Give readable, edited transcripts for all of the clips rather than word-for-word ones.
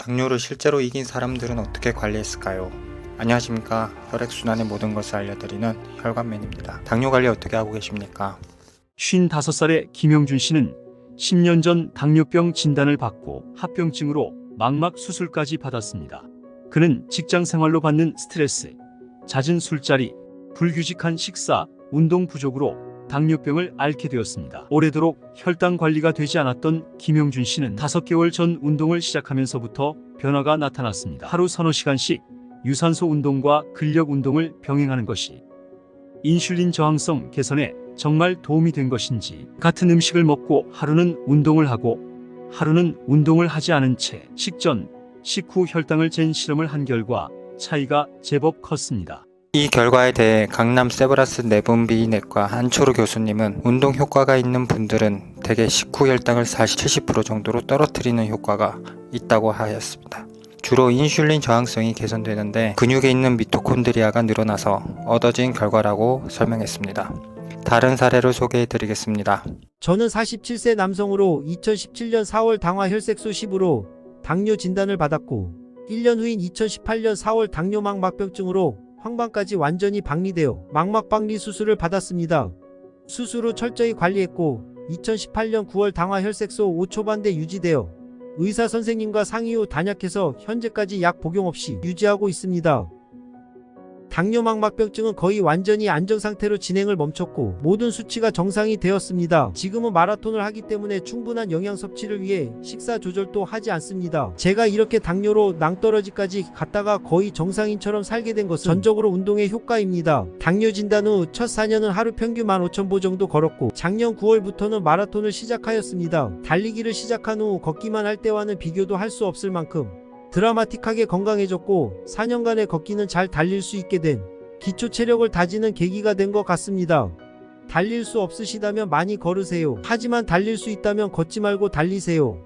당뇨를 실제로 이긴 사람들은 어떻게 관리했을까요? 안녕하십니까. 혈액순환의 모든 것을 알려드리는 혈관맨입니다. 당뇨 관리 어떻게 하고 계십니까? 55살의 김영준 씨는 10년 전 당뇨병 진단을 받고 합병증으로 망막 수술까지 받았습니다. 그는 직장 생활로 받는 스트레스, 잦은 술자리, 불규칙한 식사, 운동 부족으로 당뇨병을 앓게 되었습니다. 오래도록 혈당 관리가 되지 않았던 김영준 씨는 5개월 전 운동을 시작하면서부터 변화가 나타났습니다. 하루 서너 시간씩 유산소 운동과 근력 운동을 병행하는 것이 인슐린 저항성 개선에 정말 도움이 된 것인지, 같은 음식을 먹고 하루는 운동을 하고 하루는 운동을 하지 않은 채 식전, 식후 혈당을 잰 실험을 한 결과 차이가 제법 컸습니다. 이 결과에 대해 강남 세브라스 내분비내과 한초루 교수님은 운동 효과가 있는 분들은 대개 식후 혈당을 40-70% 정도로 떨어뜨리는 효과가 있다고 하였습니다. 주로 인슐린 저항성이 개선되는데 근육에 있는 미토콘드리아가 늘어나서 얻어진 결과라고 설명했습니다. 다른 사례를 소개해 드리겠습니다. 저는 47세 남성으로 2017년 4월 당화혈색소 10으로 당뇨 진단을 받았고 1년 후인 2018년 4월 당뇨막 막병증으로 황반까지 완전히 박리되어 망막 박리 수술을 받았습니다. 수술 후 철저히 관리했고 2018년 9월 당화혈색소 5초반대 유지되어 의사 선생님과 상의 후 단약해서 현재까지 약 복용 없이 유지하고 있습니다. 당뇨막 막병증은 거의 완전히 안정상태로 진행을 멈췄고 모든 수치가 정상이 되었습니다. 지금은 마라톤을 하기 때문에 충분한 영양 섭취를 위해 식사 조절도 하지 않습니다. 제가 이렇게 당뇨로 낭떠러지까지 갔다가 거의 정상인처럼 살게 된 것은 전적으로 운동의 효과입니다. 당뇨 진단 후 첫 4년은 하루 평균 15,000보 정도 걸었고 작년 9월부터는 마라톤을 시작하였습니다. 달리기를 시작한 후 걷기만 할 때와는 비교도 할 수 없을 만큼 드라마틱하게 건강해졌고 4년간의 걷기는 잘 달릴 수 있게 된 기초 체력을 다지는 계기가 된 것 같습니다. 달릴 수 없으시다면 많이 걸으세요. 하지만 달릴 수 있다면 걷지 말고 달리세요.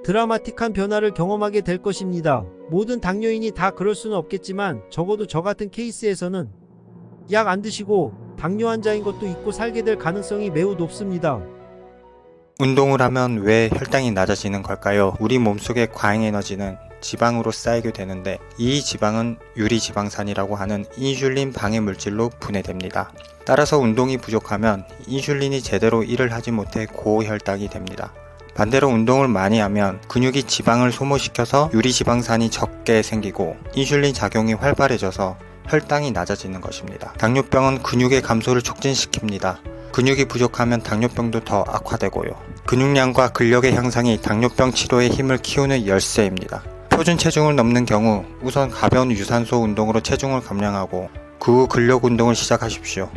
드라마틱한 변화를 경험하게 될 것입니다. 모든 당뇨인이 다 그럴 수는 없겠지만 적어도 저 같은 케이스에서는 약 안 드시고 당뇨 환자인 것도 잊고 살게 될 가능성이 매우 높습니다. 운동을 하면 왜 혈당이 낮아지는 걸까요? 우리 몸속의 과잉 에너지는 지방으로 쌓이게 되는데 이 지방은 유리지방산이라고 하는 인슐린 방해 물질로 분해됩니다. 따라서 운동이 부족하면 인슐린이 제대로 일을 하지 못해 고혈당이 됩니다. 반대로 운동을 많이 하면 근육이 지방을 소모시켜서 유리지방산이 적게 생기고 인슐린 작용이 활발해져서 혈당이 낮아지는 것입니다. 당뇨병은 근육의 감소를 촉진시킵니다. 근육이 부족하면 당뇨병도 더 악화되고요. 근육량과 근력의 향상이 당뇨병 치료의 힘을 키우는 열쇠입니다. 표준 체중을 넘는 경우 우선 가벼운 유산소 운동으로 체중을 감량하고 그 후 근력 운동을 시작하십시오.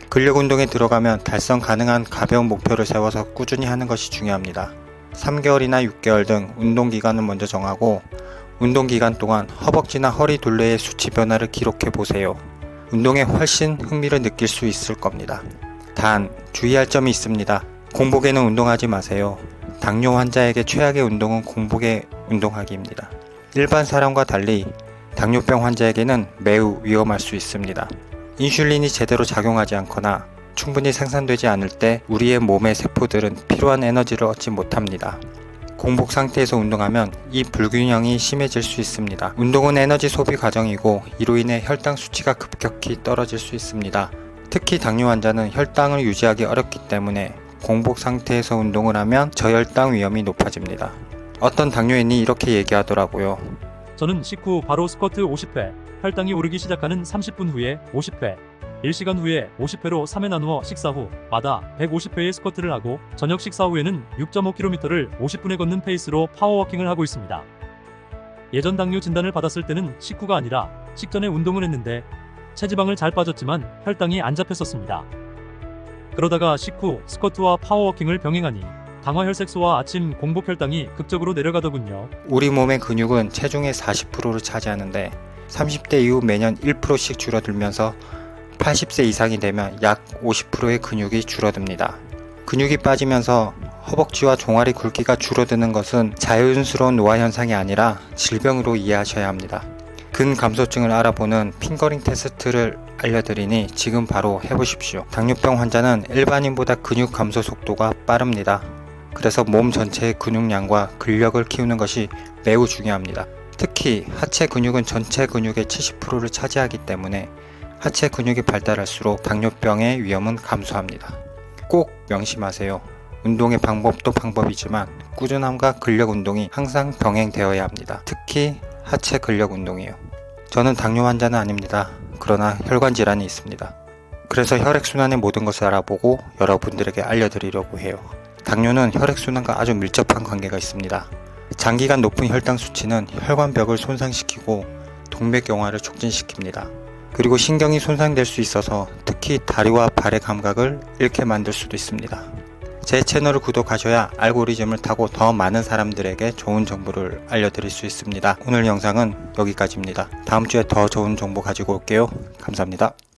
근력 운동에 들어가면 달성 가능한 가벼운 목표를 세워서 꾸준히 하는 것이 중요합니다. 3개월이나 6개월 등 운동 기간을 먼저 정하고 운동 기간 동안 허벅지나 허리 둘레의 수치 변화를 기록해 보세요. 운동에 훨씬 흥미를 느낄 수 있을 겁니다. 단, 주의할 점이 있습니다. 공복에는 운동하지 마세요. 당뇨 환자에게 최악의 운동은 공복에 운동하기입니다. 일반 사람과 달리 당뇨병 환자에게는 매우 위험할 수 있습니다. 인슐린이 제대로 작용하지 않거나 충분히 생산되지 않을 때 우리의 몸의 세포들은 필요한 에너지를 얻지 못합니다. 공복 상태에서 운동하면 이 불균형이 심해질 수 있습니다. 운동은 에너지 소비 과정이고 이로 인해 혈당 수치가 급격히 떨어질 수 있습니다. 특히 당뇨 환자는 혈당을 유지하기 어렵기 때문에 공복 상태에서 운동을 하면 저혈당 위험이 높아집니다. 어떤 당뇨인이 이렇게 얘기하더라고요. 저는 식후 바로 스쿼트 50회, 혈당이 오르기 시작하는 30분 후에 50회, 1시간 후에 50회로 3회 나누어 식사 후 마다 150회의 스쿼트를 하고 저녁 식사 후에는 6.5km를 50분에 걷는 페이스로 파워워킹을 하고 있습니다. 예전 당뇨 진단을 받았을 때는 식후가 아니라 식전에 운동을 했는데 체지방을 잘 빠졌지만 혈당이 안 잡혔었습니다. 그러다가 식후 스쿼트와 파워워킹을 병행하니 당화혈색소와 아침 공복 혈당이 극적으로 내려가더군요. 우리 몸의 근육은 체중의 40%를 차지하는데 30대 이후 매년 1%씩 줄어들면서 80세 이상이 되면 약 50%의 근육이 줄어듭니다. 근육이 빠지면서 허벅지와 종아리 굵기가 줄어드는 것은 자연스러운 노화 현상이 아니라 질병으로 이해하셔야 합니다. 근감소증을 알아보는 핑거링 테스트를 알려드리니 지금 바로 해보십시오. 당뇨병 환자는 일반인보다 근육 감소 속도가 빠릅니다. 그래서 몸 전체의 근육량과 근력을 키우는 것이 매우 중요합니다. 특히 하체 근육은 전체 근육의 70%를 차지하기 때문에 하체 근육이 발달할수록 당뇨병의 위험은 감소합니다. 꼭 명심하세요. 운동의 방법도 방법이지만 꾸준함과 근력 운동이 항상 병행되어야 합니다. 특히 하체 근력 운동이에요. 저는 당뇨 환자는 아닙니다. 그러나 혈관 질환이 있습니다. 그래서 혈액순환의 모든 것을 알아보고 여러분들에게 알려드리려고 해요. 당뇨는 혈액순환과 아주 밀접한 관계가 있습니다. 장기간 높은 혈당 수치는 혈관벽을 손상시키고 동맥경화를 촉진시킵니다. 그리고 신경이 손상될 수 있어서 특히 다리와 발의 감각을 잃게 만들 수도 있습니다. 제 채널을 구독하셔야 알고리즘을 타고 더 많은 사람들에게 좋은 정보를 알려드릴 수 있습니다. 오늘 영상은 여기까지입니다. 다음 주에 더 좋은 정보 가지고 올게요. 감사합니다.